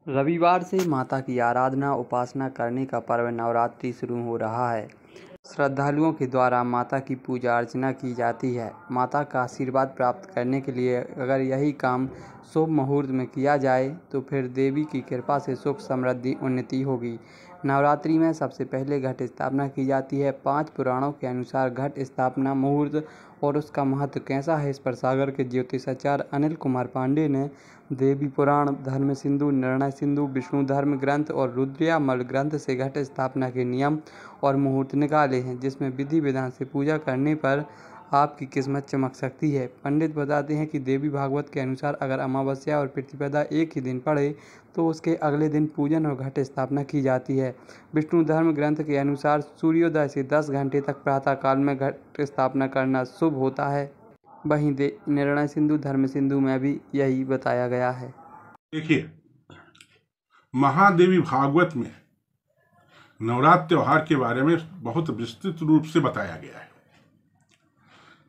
रविवार से माता की आराधना उपासना करने का पर्व नवरात्रि शुरू हो रहा है। श्रद्धालुओं के द्वारा माता की पूजा अर्चना की जाती है। माता का आशीर्वाद प्राप्त करने के लिए अगर यही काम शुभ मुहूर्त में किया जाए तो फिर देवी की कृपा से सुख समृद्धि उन्नति होगी। नवरात्रि में सबसे पहले घट स्थापना की जाती है। 5 पुराणों के अनुसार घट स्थापना मुहूर्त और उसका महत्व कैसा है, इस पर सागर के ज्योतिषाचार्य अनिल कुमार पांडे ने देवी पुराण, धर्म सिंधु, निर्णय सिंधु, विष्णु धर्म ग्रंथ और रुद्रयामल ग्रंथ से घट स्थापना के नियम और मुहूर्त निकाले हैं, जिसमें विधि विधान से पूजा करने पर आपकी किस्मत चमक सकती है। पंडित बताते हैं कि देवी भागवत के अनुसार अगर अमावस्या और प्रतिपदा एक ही दिन पड़े तो उसके अगले दिन पूजन और घट स्थापना की जाती है। विष्णु धर्म ग्रंथ के अनुसार सूर्योदय से 10 घंटे तक प्रातः काल में घट स्थापना करना शुभ होता है। वहीं निर्णय सिंधु, धर्म सिंधु में भी यही बताया गया है। देखिए, महादेवी भागवत में नवरात्र त्योहार के बारे में बहुत विस्तृत रूप से बताया गया है।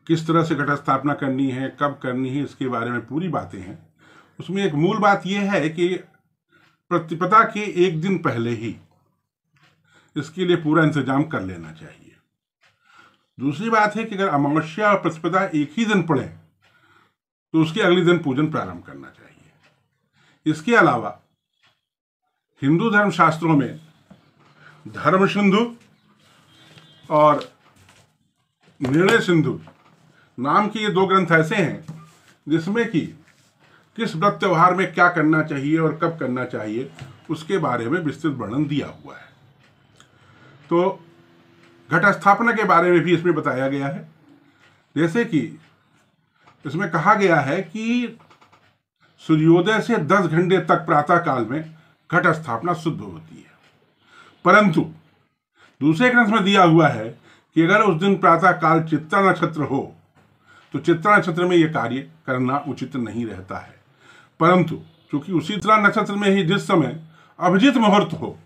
किस तरह से घट स्थापना करनी है, कब करनी है, इसके बारे में पूरी बातें हैं। उसमें एक मूल बात यह है कि प्रतिपदा के एक दिन पहले ही इसके लिए पूरा इंतजाम कर लेना चाहिए। दूसरी बात है कि अगर अमावस्या और प्रतिपदा एक ही दिन पड़े तो उसके अगले दिन पूजन प्रारंभ करना चाहिए। इसके अलावा हिंदू धर्म शास्त्रों में धर्म सिंधु और निर्णय सिंधु नाम के ये 2 ग्रंथ ऐसे हैं जिसमें कि किस व्रत त्योहार में क्या करना चाहिए और कब करना चाहिए उसके बारे में विस्तृत वर्णन दिया हुआ है। तो घट स्थापना के बारे में भी इसमें बताया गया है। जैसे कि इसमें कहा गया है कि सूर्योदय से 10 घंटे तक प्रातः काल में घट स्थापना शुद्ध होती है, परंतु दूसरे ग्रंथ में दिया हुआ है कि अगर उस दिन प्रातः काल चित्रा नक्षत्र हो तो चित्रा नक्षत्र में यह कार्य करना उचित नहीं रहता है, परंतु चूंकि उसी चित्रा नक्षत्र में ही जिस समय अभिजित मुहूर्त हो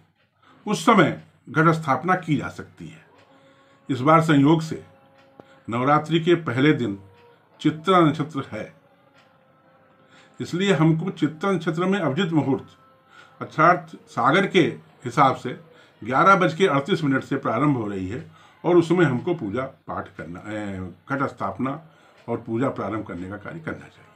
उस समय घट स्थापना की जा सकती है। इस बार संयोग से नवरात्रि के पहले दिन चित्रा नक्षत्र है, इसलिए हमको चित्रा नक्षत्र में अभिजित मुहूर्त अर्थात सागर के हिसाब से 11:38 से प्रारंभ हो रही है और उसमें हमको पूजा पाठ करना, घट स्थापना और पूजा प्रारंभ करने का कार्य करना चाहिए।